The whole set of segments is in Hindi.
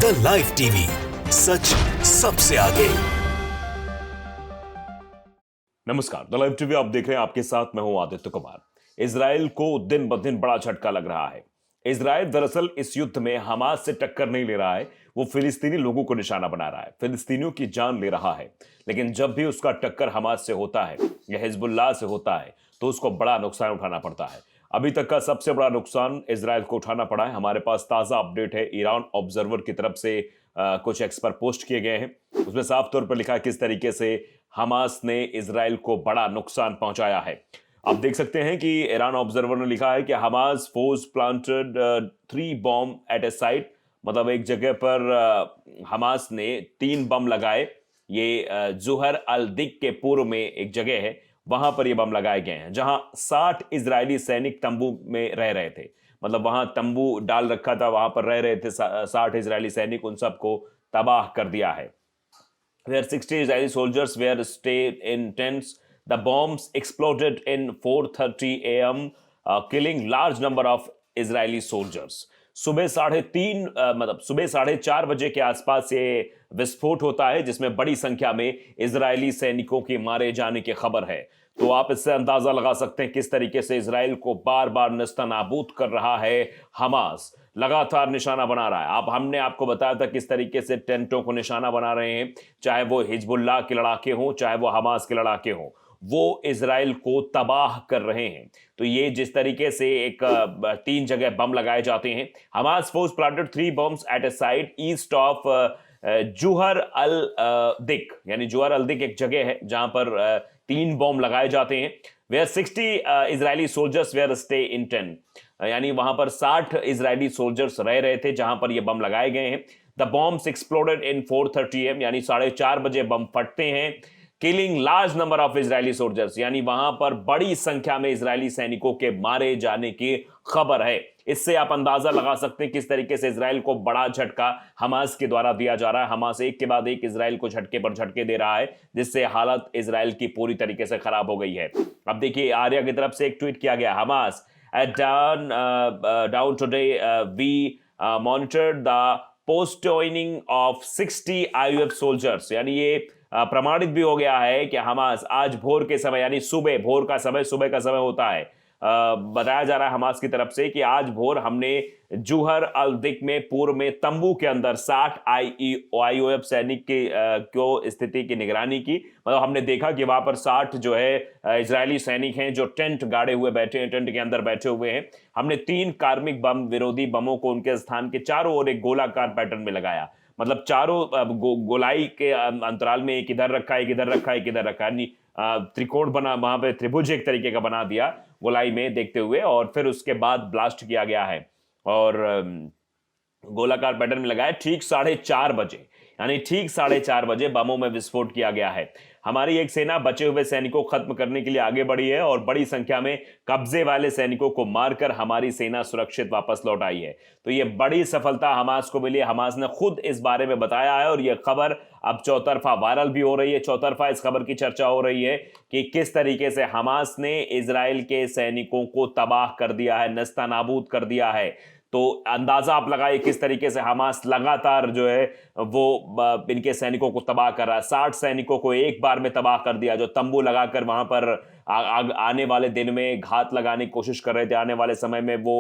द लाइव टीवी, सच सबसे आगे। नमस्कार, द लाइव टीवी आप देख रहे हैं। आपके साथ मैं हूं आदित्य कुमार। इजराइल को दिन ब दिन बड़ा झटका लग रहा है। इजराइल दरअसल इस युद्ध में हमास से टक्कर नहीं ले रहा है, वो फिलिस्तीनी लोगों को निशाना बना रहा है, फिलिस्तीनियों की जान ले रहा है। लेकिन जब भी उसका टक्कर हमास से होता है या हिजबुल्लाह से होता है तो उसको बड़ा नुकसान उठाना पड़ता है। अभी तक का सबसे बड़ा नुकसान इजराइल को उठाना पड़ा है। हमारे पास ताजा अपडेट है, ईरान ऑब्जर्वर की तरफ से कुछ एक्सपर्ट पोस्ट किए गए हैं। उसमें साफ तौर पर लिखा है किस तरीके से हमास ने इजराइल को बड़ा नुकसान पहुंचाया है। आप देख सकते हैं कि ईरान ऑब्जर्वर ने लिखा है कि Hamas force planted 3 bomb at a site, मतलब एक जगह पर हमास ने 3 बम लगाए। ये जुहर अल दिक के पूर्व में एक जगह है, वहां पर ये बम लगाए गए हैं जहां 60 इजरायली सैनिक तंबू में रह रहे थे। मतलब वहां तंबू डाल रखा था, वहां पर रह रहे थे 60 इजरायली सैनिक, उन सबको तबाह कर दिया है। Where 60 Israeli soldiers were stayed in tents. The bombs exploded in 4:30 a.m., killing large number of Israeli soldiers. सुबह 3:30 मतलब सुबह 4:30 बजे के आसपास ये विस्फोट होता है, जिसमें बड़ी संख्या में इजरायली सैनिकों के मारे जाने की खबर है। तो आप इससे अंदाजा लगा सकते हैं किस तरीके से इजराइल को बार बार नस्तनाबूद कर रहा है हमास, लगातार निशाना बना रहा है। हमने आपको बताया था किस तरीके से टेंटों को निशाना बना रहे हैं, चाहे वो हिजबुल्लाह के लड़ाके हों, चाहे वो हमास के लड़ाके हों, वो इजराइल को तबाह कर रहे हैं। तो ये जिस तरीके से 3 जगह बम लगाए जाते हैं। Hamas force planted 3 bombs at a site east of Juhor al Dik, यानी जुहर अल दिक एक जगह है जहां पर 3 बम लगाए जाते हैं। Were 60 Israeli soldiers were stay in tent, यानी वहां पर 60 इजरायली सोल्जर्स रह रहे थे जहां पर ये बम लगाए गए हैं। The bombs exploded in 4:30 am, यानी 4:30 बजे बम फटते हैं। Killing large number of Israeli soldiers, यानी वहां पर बड़ी संख्या में इजरायली सैनिकों के मारे जाने की खबर है। इससे आप अंदाजा लगा सकते हैं किस तरीके से इजराइल को बड़ा झटका हमास के द्वारा दिया जा रहा है। हमास एक के बाद एक इजराइल को झटके पर झटके दे रहा है, जिससे हालत इजराइल की पूरी तरीके से खराब हो गई है। अब देखिए, आर्या की तरफ से एक ट्वीट किया गया, Hamas down today we monitored the postponing of 60 IUF soldiers, यानी ये प्रमाणित भी हो गया है कि हमास आज भोर के समय, यानी भोर का समय, सुबह का समय होता है, बताया जा रहा है हमास की तरफ से कि आज भोर हमने जुहर अल दिक में पूर्व में तंबू के अंदर 60 IUF सैनिक की को स्थिति की निगरानी की। मतलब हमने देखा कि वहां पर 60 जो है इजरायली सैनिक हैं जो टेंट गाड़े हुए बैठे हैं, टेंट के अंदर बैठे हुए हैं। हमने 3 कार्मिक बम, विरोधी बमों को उनके स्थान के चारों ओर एक गोलाकार पैटर्न में लगाया। मतलब चारों गोलाई के अंतराल में एक इधर रखा, एक इधर रखा, एक इधर रखा, त्रिकोण बना, वहां पे त्रिभुज एक तरीके का बना दिया गोलाई में देखते हुए, और फिर उसके बाद ब्लास्ट किया गया है और गोलाकार पैटर्न में लगाया। ठीक 4:30 बजे, यानी ठीक 4:30 बजे बमों में विस्फोट किया गया है। हमारी एक सेना बचे हुए सैनिकों को खत्म करने के लिए आगे बढ़ी है और बड़ी संख्या में कब्जे वाले सैनिकों को मारकर हमारी सेना सुरक्षित वापस लौट आई है। तो यह बड़ी सफलता हमास को मिली है। हमास ने खुद इस बारे में बताया है और यह खबर अब चौतरफा वायरल भी हो रही है। चौतरफा इस खबर की चर्चा हो रही है कि किस तरीके से हमास ने इजराइल के सैनिकों को तबाह कर दिया है, नस्तानाबूद कर दिया है। तो अंदाजा आप लगाइए किस तरीके से हमास लगातार जो है वो इनके सैनिकों को तबाह कर रहा है। 60 सैनिकों को एक बार में तबाह कर दिया, जो तंबू लगाकर वहां पर आने वाले दिन में घात लगाने की कोशिश कर रहे थे। आने वाले समय में वो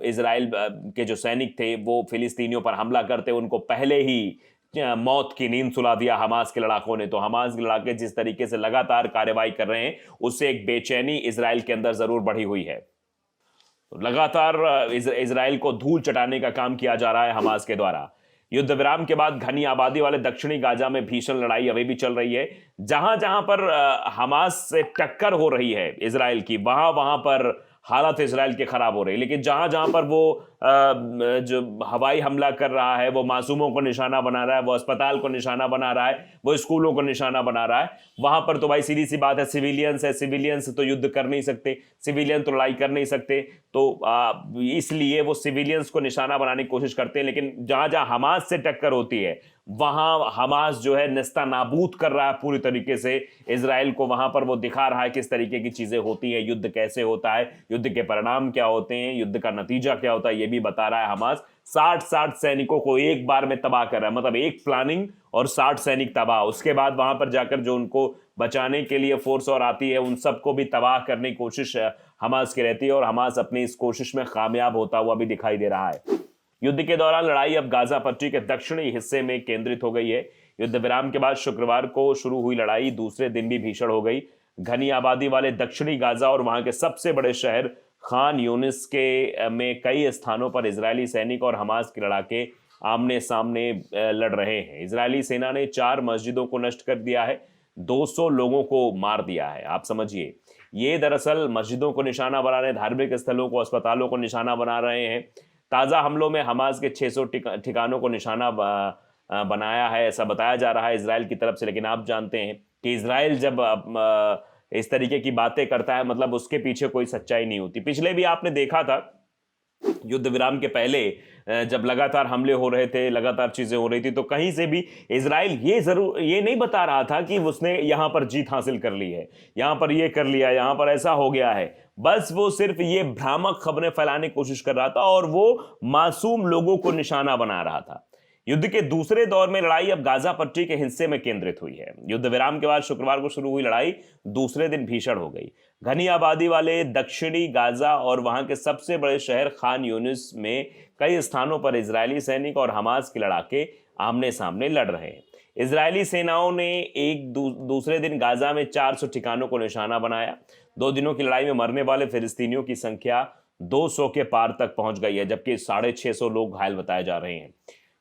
इजराइल के जो सैनिक थे वो फिलिस्तीनियों पर हमला करते, उनको पहले ही मौत की नींद सुला दिया हमास के लड़ाकों ने। तो हमास के लड़ाके जिस तरीके से लगातार कार्रवाई कर रहे हैं, उससे एक बेचैनी इजराइल के अंदर जरूर बढ़ी हुई है। लगातार इजराइल को धूल चटाने का काम किया जा रहा है हमास के द्वारा। युद्ध विराम के बाद घनी आबादी वाले दक्षिणी गाजा में भीषण लड़ाई अभी भी चल रही है। जहां जहां पर हमास से टक्कर हो रही है इजराइल की, वहां वहां पर हालत इजराइल के खराब हो रही है। लेकिन जहां जहां पर वो जो हवाई हमला कर रहा है, वो मासूमों को निशाना बना रहा है, वो अस्पताल को निशाना बना रहा है, वो स्कूलों को निशाना बना रहा है, वहां पर तो भाई सीधी सी बात है, सिविलियंस है, सिविलियंस तो युद्ध कर नहीं सकते, सिविलियन तो लड़ाई कर नहीं सकते। तो इसलिए वो सिविलियंस को निशाना बनाने की कोशिश करते हैं। लेकिन जहां जहां हमास से टक्कर होती है, वहां हमास जो है नेस्तनाबूद कर रहा है पूरी तरीके से इजराइल को। वहां पर वो दिखा रहा है किस तरीके की चीजें होती है, युद्ध कैसे होता है, युद्ध के परिणाम क्या होते हैं, युद्ध का नतीजा क्या होता है, ये भी बता रहा है हमास। 60 सैनिकों को एक बार में तबाह कर रहा है, मतलब एक प्लानिंग और 60 सैनिक तबाह। उसके बाद वहां पर जाकर जो उनको बचाने के लिए फोर्स और आती है, उन सबको भी तबाह करने की कोशिश हमास की रहती है, और हमास अपनी इस कोशिश में कामयाब होता हुआ भी दिखाई दे रहा है। युद्ध के दौरान लड़ाई अब गाजा पट्टी के दक्षिणी हिस्से में केंद्रित हो गई है। युद्ध विराम के बाद शुक्रवार को शुरू हुई लड़ाई दूसरे दिन भी भीषण हो गई। घनी आबादी वाले दक्षिणी गाजा और वहां के सबसे बड़े शहर खान यूनिस के में कई स्थानों पर इजरायली सैनिक और हमास के लड़ाके आमने सामने लड़ रहे हैं। इजरायली सेना ने 4 मस्जिदों को नष्ट कर दिया है, 200 लोगों को मार दिया है। आप समझिए, ये दरअसल मस्जिदों को निशाना बना रहे हैं, धार्मिक स्थलों को, अस्पतालों को निशाना बना रहे हैं। ताज़ा हमलों में हमास के 600 ठिकानों को निशाना बनाया है, ऐसा बताया जा रहा है इजराइल की तरफ से। लेकिन आप जानते हैं कि इजराइल जब इस तरीके की बातें करता है, मतलब उसके पीछे कोई सच्चाई नहीं होती। पिछले भी आपने देखा था, युद्ध विराम के पहले जब लगातार हमले हो रहे थे, लगातार चीजें हो रही थी, तो कहीं से भी इजराइल ये नहीं बता रहा था कि उसने यहां पर जीत हासिल कर ली है, यहां पर ये कर लिया, यहां पर ऐसा हो गया है। बस वो सिर्फ ये भ्रामक खबरें फैलाने की कोशिश कर रहा था और वो मासूम लोगों को निशाना बना रहा था। युद्ध के दूसरे दौर में लड़ाई अब गाजा पट्टी के हिस्से में केंद्रित हुई है। युद्ध विराम के बाद शुक्रवार को शुरू हुई लड़ाई दूसरे दिन भीषण हो गई। घनी आबादी वाले दक्षिणी गाजा और वहां के सबसे बड़े शहर खान यूनिस में कई स्थानों पर इजरायली सैनिक और हमास के लड़ाके आमने सामने लड़ रहे हैं। इजरायली सेनाओं ने दूसरे दिन गाजा में 400 ठिकानों को निशाना बनाया। 2 दिनों की लड़ाई में मरने वाले फिलिस्तीनियों की संख्या 200 के पार तक पहुंच गई है, जबकि 650 लोग घायल बताए जा रहे हैं।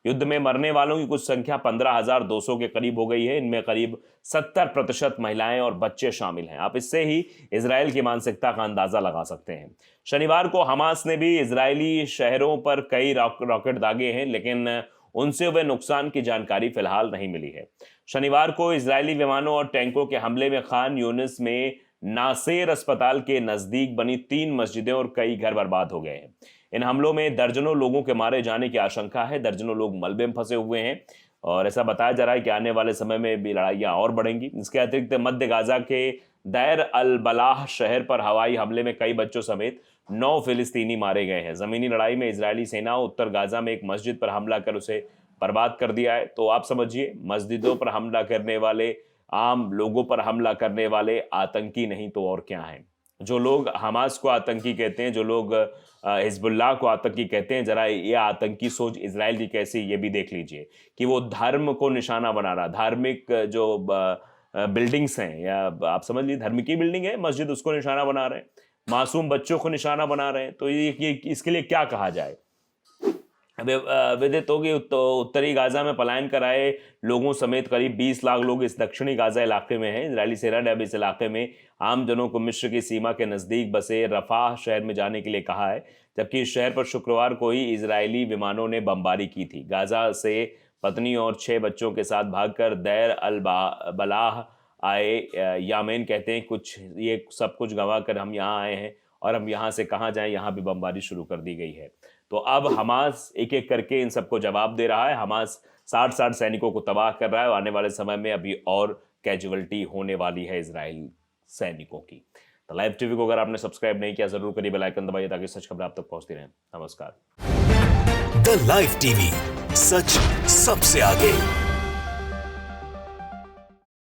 युद्ध में मरने वालों की कुछ संख्या 15,200 के करीब हो गई है। इनमें करीब 70% महिलाएं और बच्चे शामिल हैं। आप इससे ही इजराइल की मानसिकता का अंदाजा लगा सकते हैं। शनिवार को हमास ने भी इजरायली शहरों पर कई रॉकेट दागे हैं, लेकिन उनसे हुए नुकसान की जानकारी फिलहाल नहीं मिली है। शनिवार को इजरायली विमानों और टैंकों के हमले में खान यूनिस में नासेर अस्पताल के नजदीक बनी 3 मस्जिदें और कई घर बर्बाद हो गए हैं। इन हमलों में दर्जनों लोगों के मारे जाने की आशंका है। दर्जनों लोग मलबे में फंसे हुए हैं और ऐसा बताया जा रहा है कि आने वाले समय में भी लड़ाइयां और बढ़ेंगी। इसके अतिरिक्त मध्य गाजा के दैर अल बलाह शहर पर हवाई हमले में कई बच्चों समेत 9 फिलिस्तीनी मारे गए हैं। जमीनी लड़ाई में इजरायली सेना उत्तर गाजा में एक मस्जिद पर हमला कर उसे बर्बाद कर दिया है। तो आप समझिए, मस्जिदों पर हमला करने वाले, आम लोगों पर हमला करने वाले आतंकी नहीं तो और क्या हैं। जो लोग हमास को आतंकी कहते हैं, जो लोग हिजबुल्लाह को आतंकी कहते हैं, जरा ये आतंकी सोच इजराइल की कैसी, ये भी देख लीजिए कि वो धर्म को निशाना बना रहा, धार्मिक जो बिल्डिंग्स हैं, या आप समझ लीजिए धर्म की बिल्डिंग है, मस्जिद, उसको निशाना बना रहे हैं, मासूम बच्चों को निशाना बना रहे हैं। तो ये इसके लिए क्या कहा जाए। विदित होगी, उत्तरी गाजा में पलायन कर आए लोगों समेत करीब 20 लाख लोग इस दक्षिणी गाजा इलाके में हैं। इजरायली सेना ने अब इस इलाके में आम जनों को मिस्र की सीमा के नजदीक बसे रफाह शहर में जाने के लिए कहा है, जबकि इस शहर पर शुक्रवार को ही इजरायली विमानों ने बमबारी की थी। गाजा से पत्नी और 6 बच्चों के साथ भागकर दैर अल बलाह आए यामेन कहते हैं, ये सब कुछ गंवा कर हम यहाँ आए हैं और हम यहाँ से कहाँ जाएं, यहाँ भी बमबारी शुरू कर दी गई है। तो अब हमास एक एक करके इन सबको जवाब दे रहा है। हमास 60 सैनिकों को तबाह कर रहा है और आने वाले समय में अभी और कैजुअलिटी होने वाली है इजराइल सैनिकों की। तो लाइव टीवी को अगर आपने सब्सक्राइब नहीं किया, जरूर करिए, बेल आइकन दबाइए ताकि सच खबर आप तक पहुंचती रहे। नमस्कार। द लाइव टीवी, सच सबसे आगे।